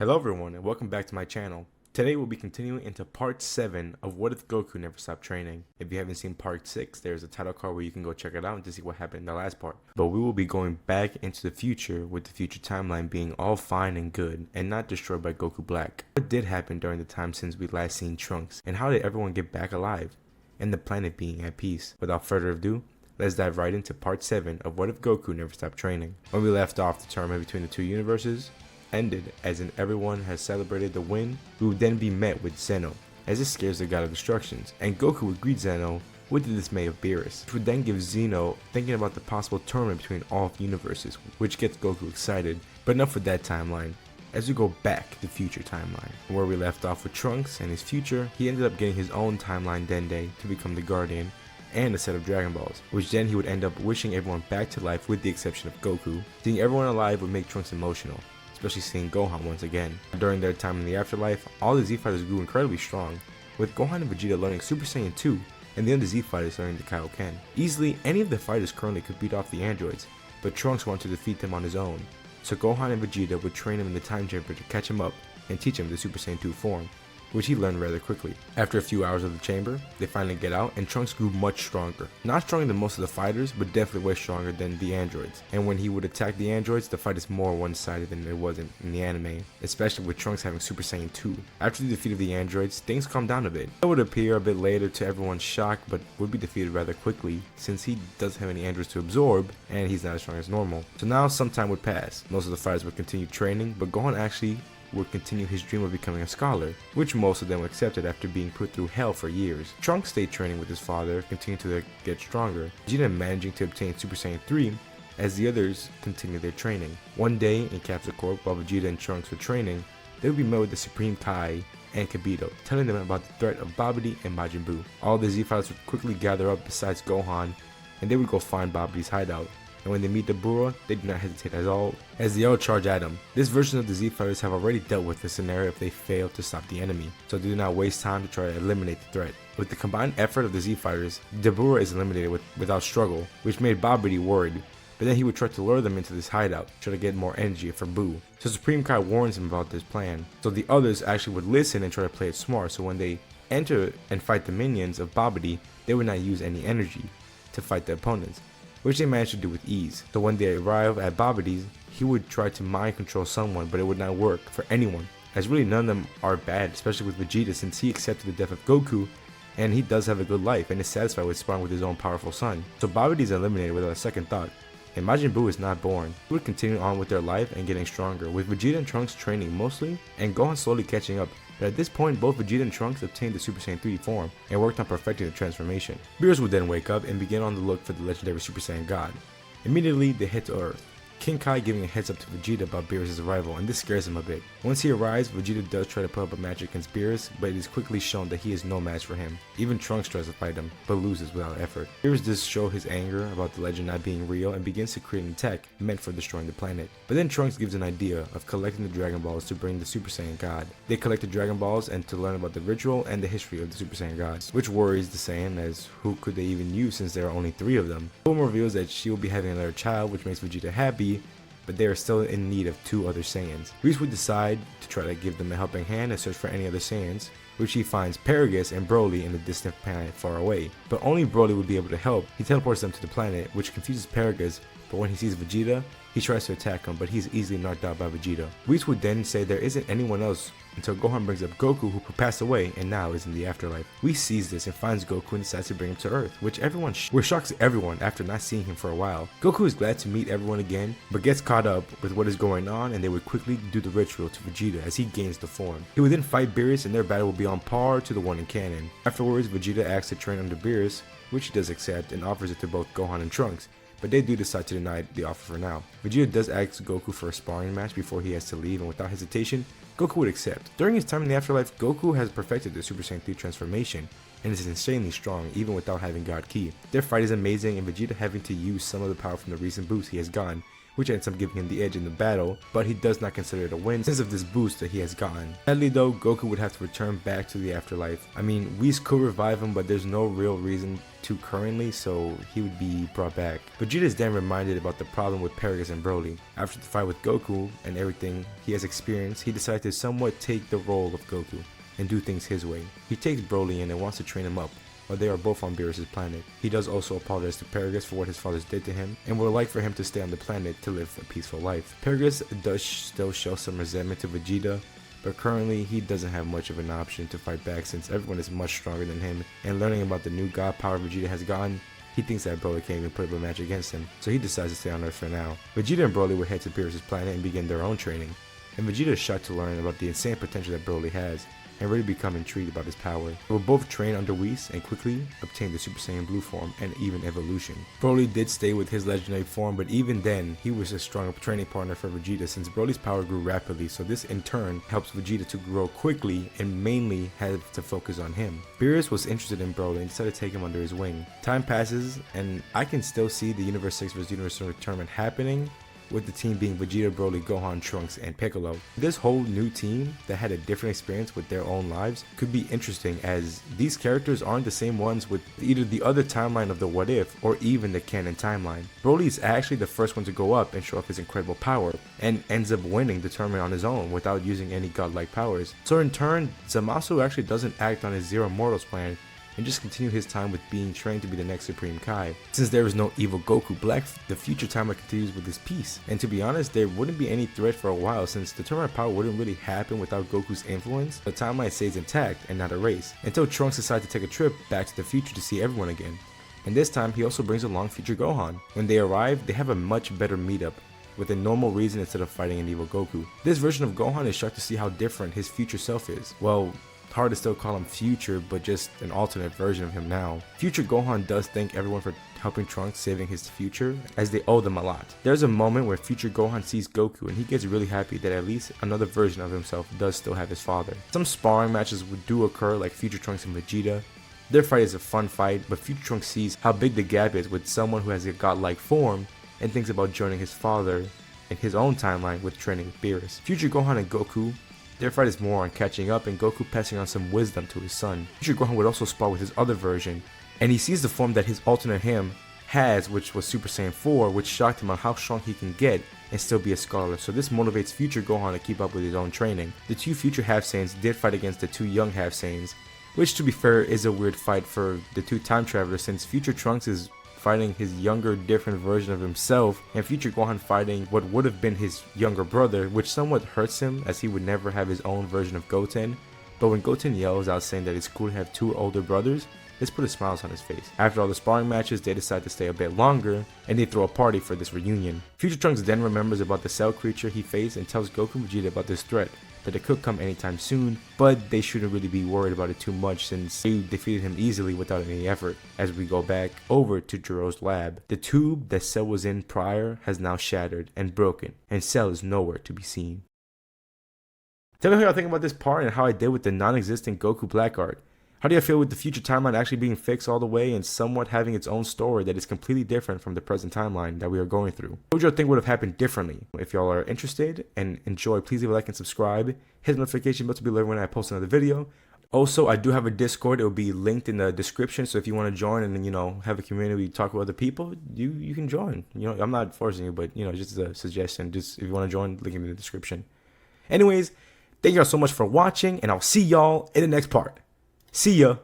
Hello everyone and welcome back to my channel. Today we'll be continuing into part 7 of What If Goku Never Stopped Training. If you haven't seen part 6, there's a title card where you can go check it out to see what happened in the last part. But we will be going back into the future with the future timeline being all fine and good and not destroyed by Goku Black. What did happen during the time since we last seen Trunks, and how did everyone get back alive and the planet being at peace? Without further ado, let's dive right into part 7 of What If Goku Never Stopped Training. When we left off, the tournament between the two universes ended, as in everyone has celebrated the win. We would then be met with Zeno, as this scares the god of destructions, and Goku would greet Zeno with the dismay of Beerus, which would then give Zeno thinking about the possible tournament between all universes, which gets Goku excited. But enough with that timeline, as we go back to the future timeline. Where we left off with Trunks and his future, he ended up getting his own timeline Dende to become the Guardian, and a set of Dragon Balls, which then he would end up wishing everyone back to life with the exception of Goku. Seeing everyone alive would make Trunks emotional, especially seeing Gohan once again. During their time in the afterlife, all the Z Fighters grew incredibly strong, with Gohan and Vegeta learning Super Saiyan 2 and the other Z Fighters learning the Kaioken. Easily, any of the fighters currently could beat off the androids, but Trunks wanted to defeat them on his own, so Gohan and Vegeta would train him in the time chamber to catch him up and teach him the Super Saiyan 2 form, which he learned rather quickly. After a few hours of the chamber, they finally get out, and Trunks grew much stronger. Not stronger than most of the fighters, but definitely way stronger than the androids. And when he would attack the androids, the fight is more one-sided than it was in the anime, especially with Trunks having Super Saiyan 2. After the defeat of the androids, things calm down a bit. It would appear a bit later to everyone's shock, but would be defeated rather quickly, since he doesn't have any androids to absorb, and he's not as strong as normal. So now some time would pass. Most of the fighters would continue training, but Gohan actually would continue his dream of becoming a scholar, which most of them accepted after being put through hell for years. Trunks stayed training with his father, continuing to get stronger, Vegeta managing to obtain Super Saiyan 3 as the others continued their training. One day in Capsule Corp, while Vegeta and Trunks were training, they would be met with the Supreme Kai and Kibito, telling them about the threat of Babidi and Majin Buu. All the Z Fighters would quickly gather up besides Gohan, and they would go find Babidi's hideout. And when they meet the Bura, they do not hesitate at all, as they all charge at him. This version of the Z Fighters have already dealt with the scenario if they fail to stop the enemy, so they do not waste time to try to eliminate the threat. With the combined effort of the Z Fighters, the Bura is eliminated without struggle, which made Babidi worried, but then he would try to lure them into this hideout, try to get more energy for Buu. So Supreme Kai warns him about this plan, so the others actually would listen and try to play it smart, so when they enter and fight the minions of Babidi, they would not use any energy to fight the opponents, which they managed to do with ease. So when they arrive at Babidi's, he would try to mind control someone, but it would not work for anyone, as really none of them are bad, especially with Vegeta, since he accepted the death of Goku and he does have a good life and is satisfied with sparring with his own powerful son. So Babidi is eliminated without a second thought, and Majin Buu is not born. He would continue on with their life and getting stronger, with Vegeta and Trunks training mostly and Gohan slowly catching up. But at this point, both Vegeta and Trunks obtained the Super Saiyan 3 form and worked on perfecting the transformation. Beerus would then wake up and begin on the look for the legendary Super Saiyan God. Immediately, they head to Earth, King Kai giving a heads up to Vegeta about Beerus' arrival, and this scares him a bit. Once he arrives, Vegeta does try to put up a match against Beerus, but it is quickly shown that he is no match for him. Even Trunks tries to fight him, but loses without effort. Beerus does show his anger about the legend not being real and begins to create an attack meant for destroying the planet. But then Trunks gives an idea of collecting the Dragon Balls to bring the Super Saiyan God. They collect the Dragon Balls and to learn about the ritual and the history of the Super Saiyan gods, which worries the Saiyan, as who could they even use since there are only 3 of them. Bulma reveals that she will be having another child, which makes Vegeta happy, but they are still in need of 2 other Saiyans. Whis would decide to try to give them a helping hand and search for any other Saiyans, which he finds Paragus and Broly in the distant planet far away. But only Broly would be able to help. He teleports them to the planet, which confuses Paragus, but when he sees Vegeta, he tries to attack him, but he's easily knocked out by Vegeta. Whis would then say there isn't anyone else until Gohan brings up Goku, who passed away and now is in the afterlife. Whis sees this and finds Goku and decides to bring him to Earth, which shocks everyone after not seeing him for a while. Goku is glad to meet everyone again, but gets caught up with what is going on, and they would quickly do the ritual to Vegeta as he gains the form. He would then fight Beerus, and their battle will be on par to the one in canon. Afterwards, Vegeta asks to train under Beerus, which he does accept and offers it to both Gohan and Trunks, but they do decide to deny the offer for now. Vegeta does ask Goku for a sparring match before he has to leave, and without hesitation, Goku would accept. During his time in the afterlife, Goku has perfected the Super Saiyan 3 transformation and is insanely strong even without having God Ki. Their fight is amazing, and Vegeta having to use some of the power from the recent boost he has gotten which ends up giving him the edge in the battle, but he does not consider it a win since of this boost that he has gotten. Sadly though, Goku would have to return back to the afterlife. I mean, Whis could revive him, but there's no real reason to currently, so he would be brought back. Vegeta is then reminded about the problem with Paragus and Broly. After the fight with Goku and everything he has experienced, he decided to somewhat take the role of Goku and do things his way. He takes Broly in and wants to train him up, while they are both on Beerus' planet. He does also apologize to Paragus for what his fathers did to him, and would like for him to stay on the planet to live a peaceful life. Paragus does still show some resentment to Vegeta, but currently he doesn't have much of an option to fight back since everyone is much stronger than him, and learning about the new god power Vegeta has gotten, he thinks that Broly can't even put up a match against him, so he decides to stay on Earth for now. Vegeta and Broly would head to Beerus' planet and begin their own training, and Vegeta is shocked to learn about the insane potential that Broly has, and really become intrigued about his power. They will both train under Whis and quickly obtain the Super Saiyan Blue form and even evolution. Broly did stay with his legendary form, but even then, he was a strong training partner for Vegeta since Broly's power grew rapidly, so this in turn helps Vegeta to grow quickly and mainly had to focus on him. Beerus was interested in Broly and decided to take him under his wing. Time passes, and I can still see the Universe 6 vs Universe 7 tournament happening, with the team being Vegeta, Broly, Gohan, Trunks, and Piccolo. This whole new team that had a different experience with their own lives could be interesting, as these characters aren't the same ones with either the other timeline of the What If or even the canon timeline. Broly is actually the first one to go up and show off his incredible power, and ends up winning the tournament on his own without using any godlike powers. So in turn, Zamasu actually doesn't act on his Zero Mortals plan and just continue his time with being trained to be the next Supreme Kai. Since there is no evil Goku Black, the future timeline continues with his peace. And to be honest, there wouldn't be any threat for a while since the tournament power wouldn't really happen without Goku's influence. The timeline stays intact and not erased, until Trunks decides to take a trip back to the future to see everyone again. And this time he also brings along future Gohan. When they arrive, they have a much better meetup, with a normal reason instead of fighting an evil Goku. This version of Gohan is shocked to see how different his future self is. Well, hard to still call him future, but just an alternate version of him now. Future Gohan does thank everyone for helping Trunks saving his future, as they owe them a lot. There's a moment where future Gohan sees Goku and he gets really happy that at least another version of himself does still have his father. Some sparring matches do occur, like future Trunks and Vegeta. Their fight is a fun fight, but future Trunks sees how big the gap is with someone who has a godlike form and thinks about joining his father in his own timeline with training with Beerus. Future Gohan and Goku, their fight is more on catching up and Goku passing on some wisdom to his son. Future Gohan would also spar with his other version, and he sees the form that his alternate him has, which was Super Saiyan 4, which shocked him on how strong he can get and still be a scholar. So this motivates future Gohan to keep up with his own training. The two future half Saiyans did fight against the two young half Saiyans, which to be fair is a weird fight for the two time travelers since future Trunks is fighting his younger different version of himself, and future Gohan fighting what would have been his younger brother, which somewhat hurts him as he would never have his own version of Goten. But when Goten yells out saying that it's cool to have two older brothers, this put a smile on his face. After all the sparring matches, they decide to stay a bit longer, and they throw a party for this reunion. Future Trunks then remembers about the cell creature he faced and tells Goku and Vegeta about this threat, that it could come anytime soon, but they shouldn't really be worried about it too much since they defeated him easily without any effort. As we go back over to Jiro's lab, the tube that Cell was in prior has now shattered and broken, and Cell is nowhere to be seen. Tell me how y'all think about this part and how I did with the non-existent Goku Black art. How do you feel with the future timeline actually being fixed all the way and somewhat having its own story that is completely different from the present timeline that we are going through? What would y'all think would have happened differently? If y'all are interested and enjoy, please leave a like and subscribe. Hit the notification bell to be alerted when I post another video. Also, I do have a Discord. It will be linked in the description. So if you want to join and, have a community, talk with other people, you can join. I'm not forcing you, but, just a suggestion. Just if you want to join, link in the description. Anyways, thank y'all so much for watching, and I'll see y'all in the next part. See ya.